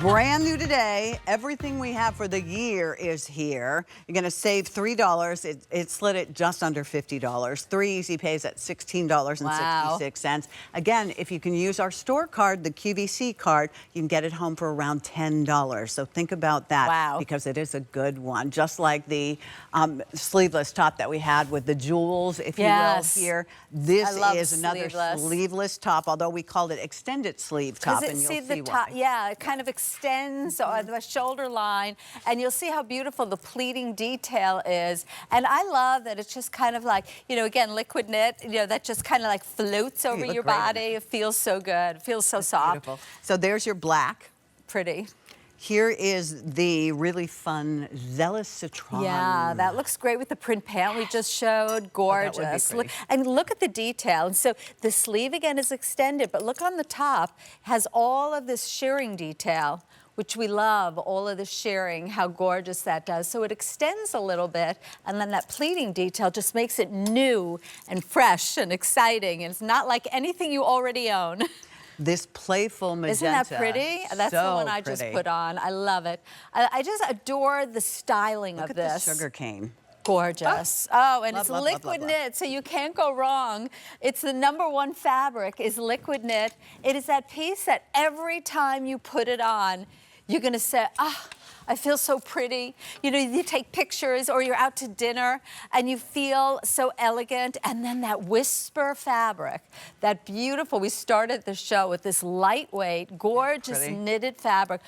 Brand new today. Everything we have for the year is here. You're going to save $3. It's slid at just under $50. 3 easy pays at $16.66. Wow. Again, if you can use our store card, the QVC card, you can get it home for around $10. So think about that. Wow. Because it is a good one. Just like the sleeveless top that we had with the jewels, if you will, here. This is another sleeveless top, although we called it extended sleeve top, and you'll see the top. Yeah, it kind of extends the shoulder line, and you'll see how beautiful the pleating detail is. And I love that it's just kind of like, you know, again, liquid knit, you know, that just kind of like floats over your body. It feels so good. It feels so soft. Beautiful. So there's your black. Pretty. Here is the really fun Zealous Citron. Yeah, that looks great with the print pant we just showed. Gorgeous. Look at the detail. And so the sleeve again is extended, but look on the top, has all of this shirring detail, which we love, all of the shirring, how gorgeous that does. So it extends a little bit, and then that pleating detail just makes it new and fresh and exciting. And it's not like anything you already own. This playful magenta. Isn't that pretty? That's the one I just put on. I love it. I just adore the styling of this. Look at the sugar cane. Gorgeous. Oh, and it's liquid knit, so you can't go wrong. It's the #1 fabric is liquid knit. It is that piece that every time you put it on, you're going to say, ah, I feel so pretty. You know, you take pictures or you're out to dinner and you feel so elegant. And then that whisper fabric, that beautiful, we started the show with this lightweight, gorgeous knitted fabric.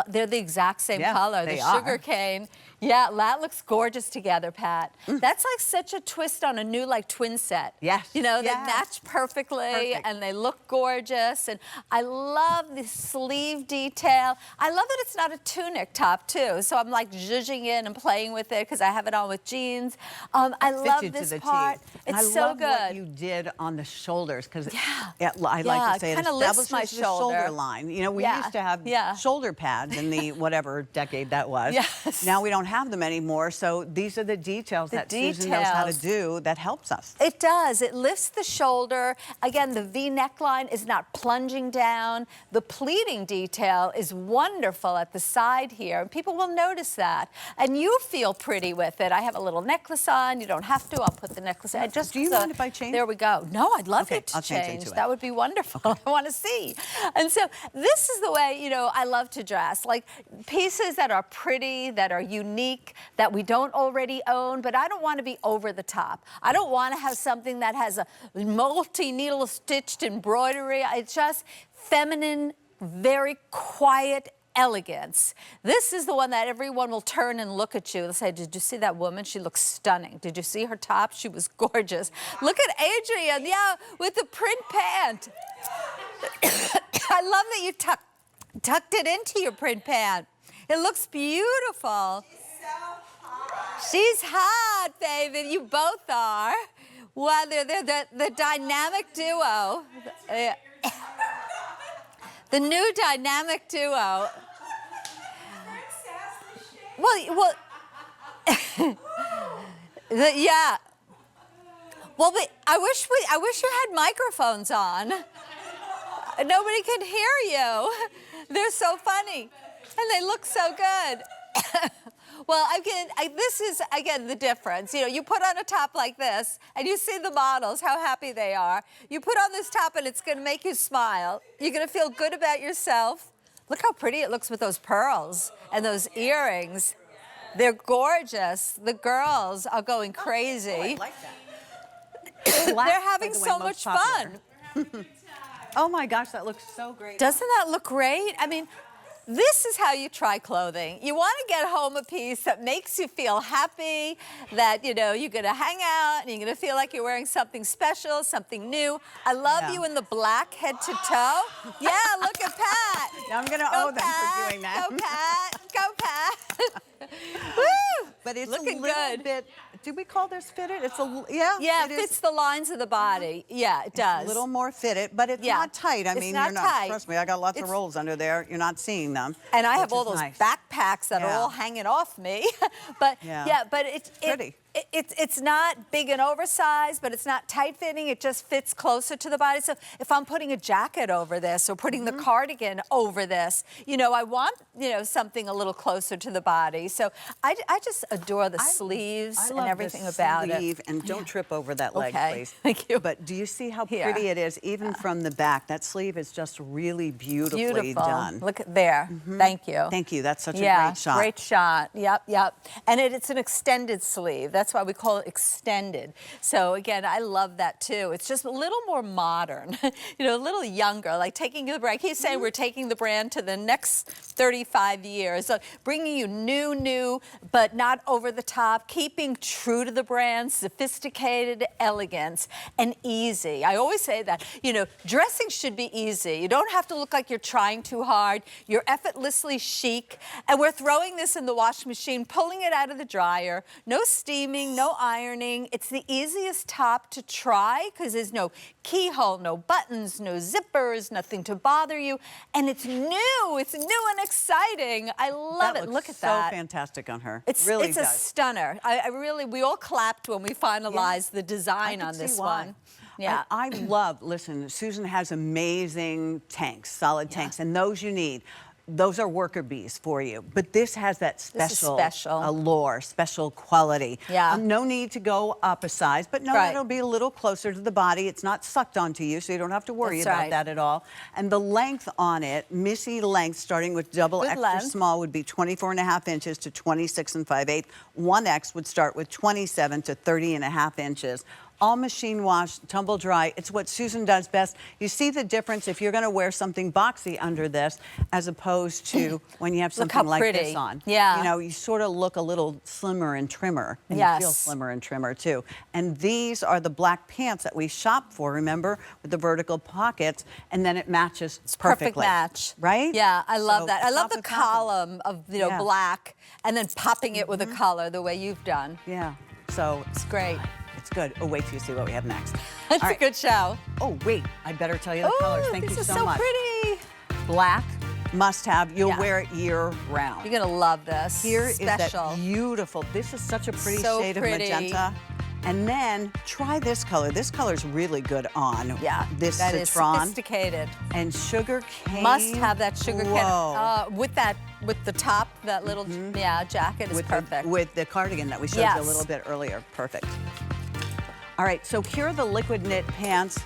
They're the exact same color, the sugar cane. Yeah, that looks gorgeous together, Pat. That's like such a twist on a new like twin set. Yes. You know, they match perfectly and they look gorgeous. And I love the sleeve detail. I love that it's not a tunic top too. So I'm like zhuzhing in and playing with it because I have it on with jeans. I love this part. It's so good. I love what you did on the shoulders because I like to say it establishes the shoulder line. You know, we used to have shoulder pads in the whatever decade that was. Yes. Now we don't have them anymore, so these are the details that Susan knows how to do that helps us. It does. It lifts the shoulder. Again, the V neckline is not plunging down. The pleating detail is wonderful at the side here, and people will notice that. And you feel pretty with it. I have a little necklace on. You don't have to. I'll put the necklace on. Do you mind if I change? There we go. No, I'd love you to change. That would be wonderful. I want to see. And so this is the way, you know, I love to dress. Like pieces that are pretty, that are unique, that we don't already own, but I don't want to be over the top. I don't want to have something that has a multi-needle stitched embroidery. It's just feminine, very quiet elegance. This is the one that everyone will turn and look at you and say, did you see that woman? She looks stunning. Did you see her top? She was gorgeous. Look at Adrian, with the print pant. I love that you tucked it into your print pant. It looks beautiful. She's hot, baby. You both are. Well, they're the dynamic duo. The new dynamic duo. Well, yeah. Well, but I wish you had microphones on. Nobody can hear you. They're so funny, and they look so good. Well, this is, again, the difference. You know, you put on a top like this, and you see the models, how happy they are. You put on this top, and it's going to make you smile. You're going to feel good about yourself. Look how pretty it looks with those pearls and those earrings. They're gorgeous. The girls are going crazy. Oh, I like that. They're having so much fun. Oh, my gosh, that looks so great. Doesn't that look great? I mean, this is how you try clothing. You want to get home a piece that makes you feel happy, that, you know, you're going to hang out and you're going to feel like you're wearing something special, something new. I love you in the black head to toe. Yeah, look at Pat. Now I'm going to owe them for doing that. Go, Pat. Go, Pat. Woo! But it's looking a little good. bit, did we call this fitted? It's a, yeah, it fits the lines of the body. Yeah, it does. A little more fitted, but it's not tight. I mean, you're not tight. Trust me, I got lots of rolls under there. You're not seeing them. And I have all those backpacks that are all hanging off me. But but it's pretty. It's not big and oversized, but it's not tight fitting. It just fits closer to the body. So if I'm putting a jacket over this or putting the cardigan over this, you know, I want, you know, something a little closer to the body. So I just adore the sleeves and everything about it. And don't trip over that leg, please. Thank you. But do you see how pretty it is, even from the back? That sleeve is just really beautifully done. Look at there. Thank you. Thank you. That's such a great shot. Great shot. Yep, yep. And it's an extended sleeve. That's why we call it extended. So again, I love that too. It's just a little more modern, you know, a little younger, like taking the brand. I keep saying we're taking the brand to the next 35 years. So bringing you new, but not over the top, keeping true to the brand, sophisticated elegance, and easy. I always say that, you know, dressing should be easy. You don't have to look like you're trying too hard. You're effortlessly chic. And we're throwing this in the washing machine, pulling it out of the dryer. No steaming, no ironing. It's the easiest top to try because there's no keyhole, no buttons, no zippers, nothing to bother you. And it's new. It's new and exciting. I love it. Look at that. So fantastic on her. It's a stunner. We all clapped when we finalized the design on this one. Yeah. I love, listen, Susan has amazing tanks, solid tanks, and those you need. Those are worker bees for you, but this has that special allure, special quality. Yeah. No need to go up a size, but no, it'll be a little closer to the body. It's not sucked onto you, so you don't have to worry about that at all. And the length on it, Missy length, starting with double extra small, would be 24.5 inches to 26 5/8. 1X would start with 27 to 30.5 inches. All machine wash, tumble dry. It's what Susan does best. You see the difference if you're going to wear something boxy under this as opposed to when you have something like this on. Yeah. You know, you sort of look a little slimmer and trimmer. And you feel slimmer and trimmer too. And these are the black pants that we shop for, remember, with the vertical pockets, and then it matches perfectly. Perfect match. Right? Yeah, I love that. I love the column of, you know, black and then popping it with a color the way you've done. Yeah. So it's great. It's good. Oh, wait till you see what we have next. It's a good show. Oh, wait. I better tell you the colors. Thank you so much. This is so pretty. Black, must have. You'll wear it year round. You're going to love this. Here is that beautiful. This is such a pretty shade of magenta. And then try this color. This color is really good on. Yeah, this that citron. Is sophisticated. And sugar cane. Must have that sugar cane. With the top, that little jacket is perfect. With the cardigan that we showed you a little bit earlier. Perfect. All right, so here are the liquid knit pants.